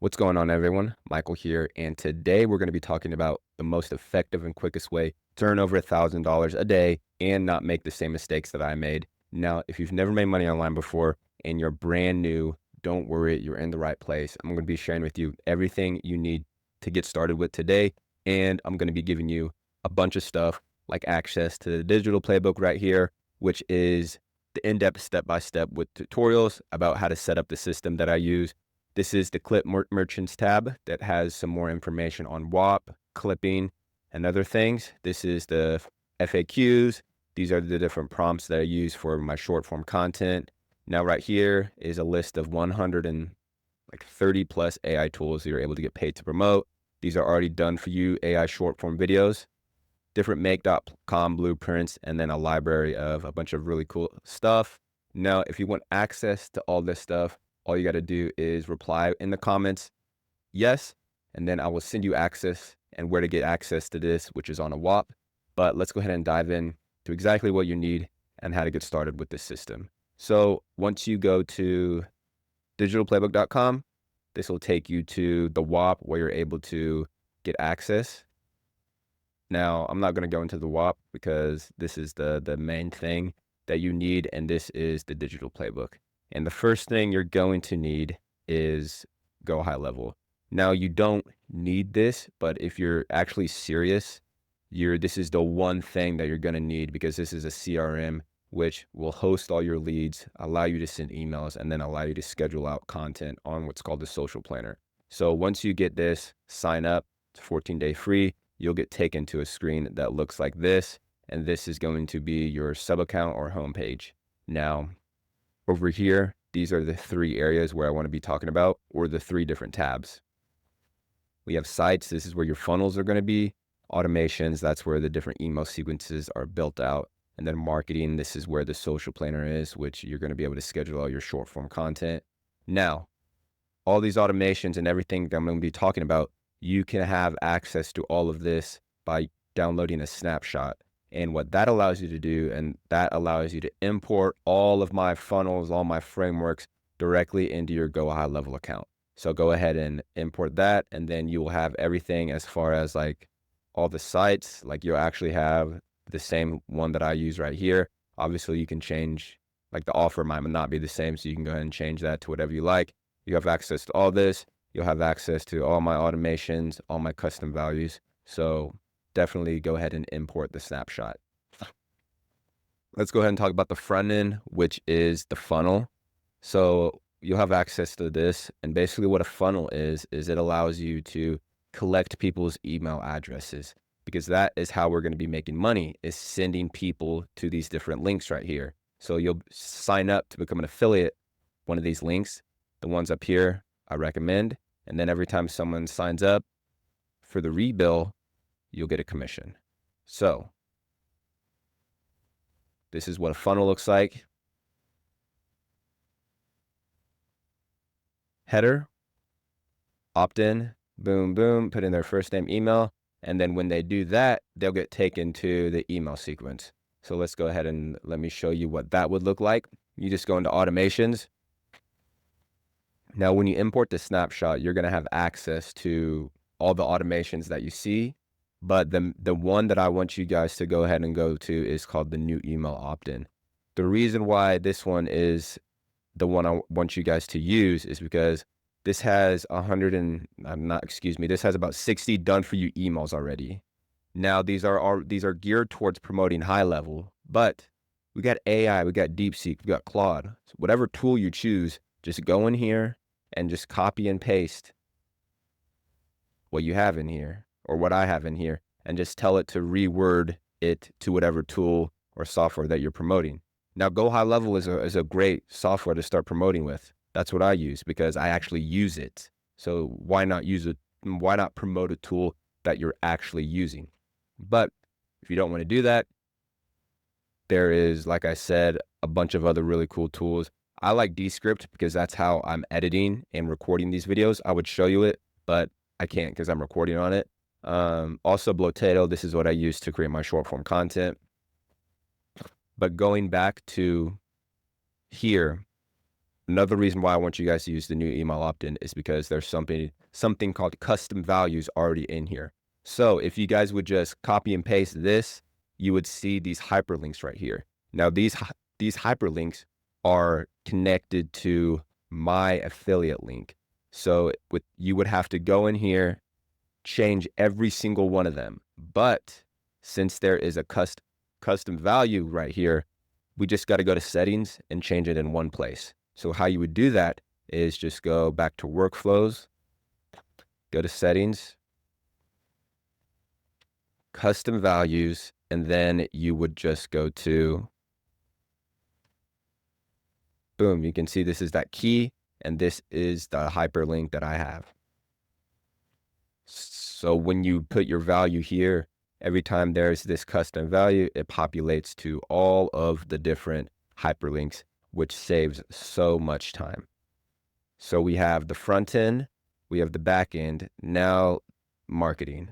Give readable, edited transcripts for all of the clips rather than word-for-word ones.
What's going on, everyone? Michael here, and today we're going to be talking about the most effective and quickest way to earn over $1,000 a day and not make the same mistakes that I made. Now, if you've never made money online before and you're brand new, don't worry, you're in the right place. I'm going to be sharing with you everything you need to get started with today, and I'm going to be giving you a bunch of stuff like access to the digital playbook right here, which is the in-depth step-by-step with tutorials about how to set up the system that I use. This is the Clip Merchants tab that has some more information on WAP, clipping, and other things. This is the FAQs. These are the different prompts that I use for my short form content. Now, right here is a list of 130 plus AI tools that you're able to get paid to promote. These are already done for you AI short form videos, different make.com blueprints, and then a library of a bunch of really cool stuff. Now, if you want access to all this stuff, all you got to do is reply in the comments, yes, and then I will send you access and where to get access to this, which is on a WAP. But let's go ahead and dive in to exactly what you need and how to get started with this system. So once you go to digitalplaybook.com, this will take you to the WAP where you're able to get access. Now, I'm not going to go into the WAP because this is the main thing that you need, and this is the digital playbook. And the first thing you're going to need is Go High Level. Now, you don't need this, but if you're actually serious, this is the one thing that you're going to need, because this is a CRM which will host all your leads, allow you to send emails, and then allow you to schedule out content on what's called the social planner. So once you get this, sign up. It's 14-day free. You'll get taken to a screen that looks like this, and this is going to be your sub account or homepage. Now, over here, these are the three areas where I want to be talking about, or the three different tabs. We have sites. This is where your funnels are going to be. Automations, that's where the different email sequences are built out. And then marketing, this is where the social planner is, which you're going to be able to schedule all your short form content. Now, all these automations and everything that I'm going to be talking about, you can have access to all of this by downloading a snapshot. And what that allows you to do, and that allows you to import all of my funnels, all my frameworks directly into your Go High Level account. So go ahead and import that, and then you will have everything as far as like all the sites. Like you'll actually have the same one that I use right here. Obviously, you can change, like the offer might not be the same, so you can go ahead and change that to whatever you like. You have access to all this. You'll have access to all my automations, all my custom values. So definitely go ahead and import the snapshot. Let's go ahead and talk about the front end, which is the funnel. So you'll have access to this. And basically what a funnel is it allows you to collect people's email addresses, because that is how we're going to be making money, is sending people to these different links right here. So you'll sign up to become an affiliate, one of these links, the ones up here I recommend. And then every time someone signs up for the rebill, you'll get a commission. So this is what a funnel looks like. Header, opt-in, boom, boom, put in their first name, email. And then when they do that, they'll get taken to the email sequence. So let's go ahead and let me show you what that would look like. You just go into automations. Now, when you import the snapshot, you're going to have access to all the automations that you see. But the one that I want you guys to go ahead and go to is called the new email opt-in. The reason why this one is the one I want you guys to use is because this has this has about 60 done for you emails already. Now, these are geared towards promoting high level, but we got AI, we got DeepSeek, we got Claude. So whatever tool you choose, just go in here and just copy and paste what you have in here, or what I have in here, and just tell it to reword it to whatever tool or software that you're promoting. Now, Go High Level is a great software to start promoting with. That's what I use because I actually use it. So why not use it? Why not promote a tool that you're actually using? But if you don't want to do that, there is, like I said, a bunch of other really cool tools. I like Descript because that's how I'm editing and recording these videos. I would show you it, but I can't because I'm recording on it. Also Blotato, this is what I use to create my short form content. But going back to here, Another reason why I want you guys to use the new email opt-in is because there's something called custom values already in here. So if you guys would just copy and paste this, you would see these hyperlinks right here. Now these hyperlinks are connected to my affiliate link. So you would have to go in here, change every single one of them. But since there is a custom value right here, we just got to go to settings and change it in one place. So how you would do that is just go back to workflows, go to settings, custom values, and then you would just go to, boom, you can see this is that key, and this is the hyperlink that I have. So when you put your value here, every time there's this custom value, it populates to all of the different hyperlinks, which saves so much time. So we have the front end, we have the back end, now marketing.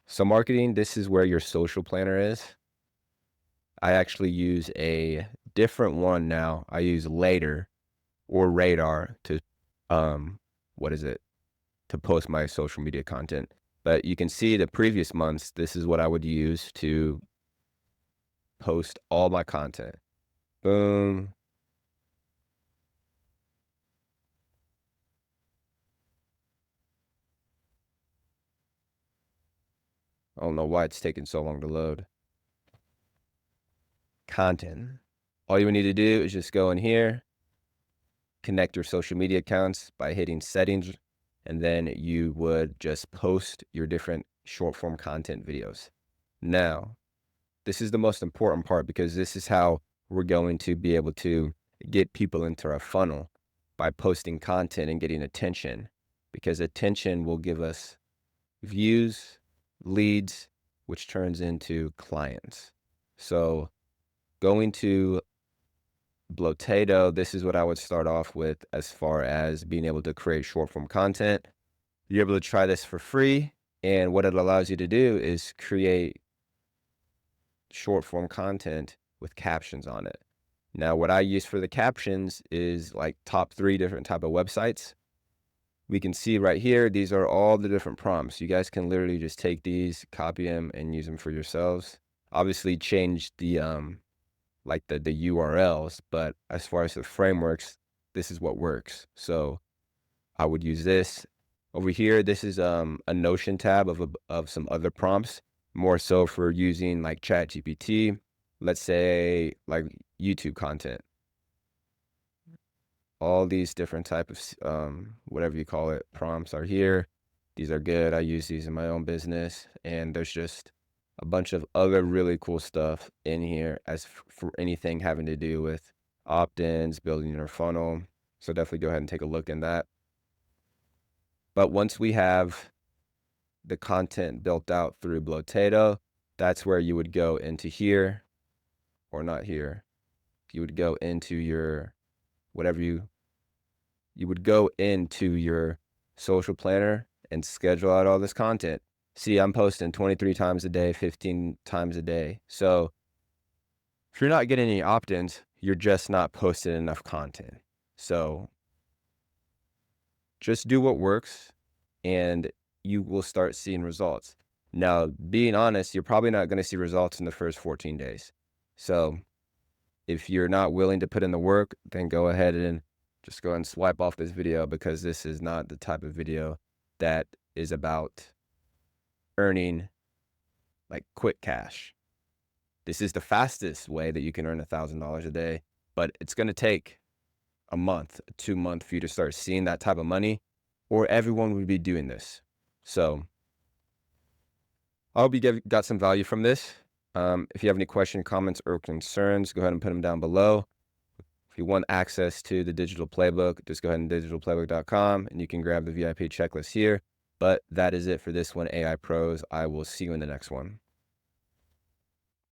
So marketing, this is where your social planner is. I actually use a different one now. I use Later or Radar to, to post my social media content. But you can see the previous months, this is what I would use to post all my content. Boom. I don't know why it's taking so long to load. Content. All you need to do is just go in here, connect your social media accounts by hitting settings, and then you would just post your different short form content videos. Now, this is the most important part because this is how we're going to be able to get people into our funnel by posting content and getting attention, because attention will give us views, leads, which turns into clients. So going to Blotato, this is what I would start off with as far as being able to create short form content. You're able to try this for free. And what it allows you to do is create short form content with captions on it. Now, what I use for the captions is like top 3 different type of websites. We can see right here, these are all the different prompts. You guys can literally just take these, copy them, and use them for yourselves. Obviously change the like the URLs, but as far as the frameworks, this is what works. So I would use this over here. This is a Notion tab of some other prompts, more so for using like ChatGPT, let's say like YouTube content. All these different type of whatever you call it prompts are here. These are good. I use these in my own business, and there's just a bunch of other really cool stuff in here as for anything having to do with opt-ins, building your funnel. So definitely go ahead and take a look in that. But once we have the content built out through Blotato, that's where you would go into here, or not here. You would go into your whatever you would go into your social planner and schedule out all this content. See, I'm posting 23 times a day, 15 times a day. So if you're not getting any opt-ins, you're just not posting enough content. So just do what works and you will start seeing results. Now, being honest, you're probably not going to see results in the first 14 days. So if you're not willing to put in the work, then go ahead and just go and swipe off this video, because this is not the type of video that is about earning like quick cash. This is the fastest way that you can earn $1,000 a day, but it's going to take a month, 2 months for you to start seeing that type of money, or everyone would be doing this. So I hope you got some value from this. If you have any questions, comments, or concerns, go ahead and put them down below. If you want access to the digital playbook, just go ahead and digitalplaybook.com and you can grab the VIP checklist here. But that is it for this one, AI Pros. I will see you in the next one.